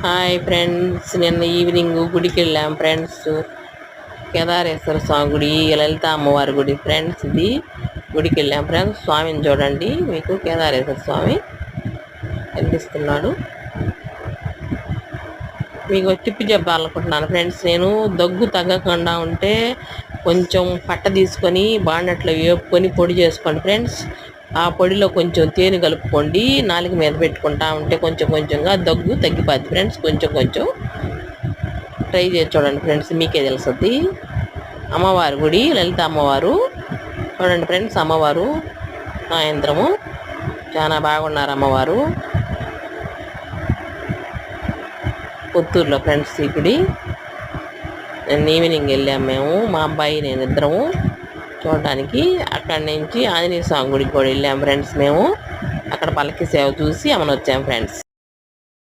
Hi friends, నిన్న evening గుడికి వెళ్ళాం ఫ్రెండ్స్. కేదారేశ్వర స్వామి గుడి, లలిత అమ్మవారి గుడి ఫ్రెండ్స్. ఇది గుడికి వెళ్ళాం ఫ్రెండ్స్. స్వామిని చూడండి, మీకు కేదారేశ్వర స్వామి కనిపిస్తున్నాడు. మీకు టిప్పు చెప్పాలనుకుంటున్నాను ఫ్రెండ్స్. నేను దగ్గు తగ్గకుండా ఉంటే కొంచెం పట్ట తీసుకొని బాండట్లో వేపుకొని పొడి చేసుకోండి ఫ్రెండ్స్. ఆ పొడిలో కొంచెం తేనె కలుపుకోండి, నాలుక మీద పెట్టుకుంటా ఉంటే కొంచెం కొంచెంగా దగ్గు తగ్గిపోద్ది ఫ్రెండ్స్. కొంచెం కొంచెం ట్రై చేసి చూడండి ఫ్రెండ్స్, మీకే తెలుస్తుంది. అమ్మవారి గుడి లలిత అమ్మవారు చూడండి ఫ్రెండ్స్. అమ్మవారు సాయంత్రము చాలా బాగున్నారు అమ్మవారు. పుత్తూరులో ఫ్రెండ్స్ ఈ గుడి. నిన్న ఈవినింగ్ వెళ్ళాము మేము, మా అబ్బాయి నేను ఇద్దరము చూడడానికి. అక్కడి నుంచి ఆంజనేయ స్వామి గుడికి కూడా వెళ్ళాము ఫ్రెండ్స్. మేము అక్కడ పల్లకి సేవ చూసి అమని వచ్చాము ఫ్రెండ్స్.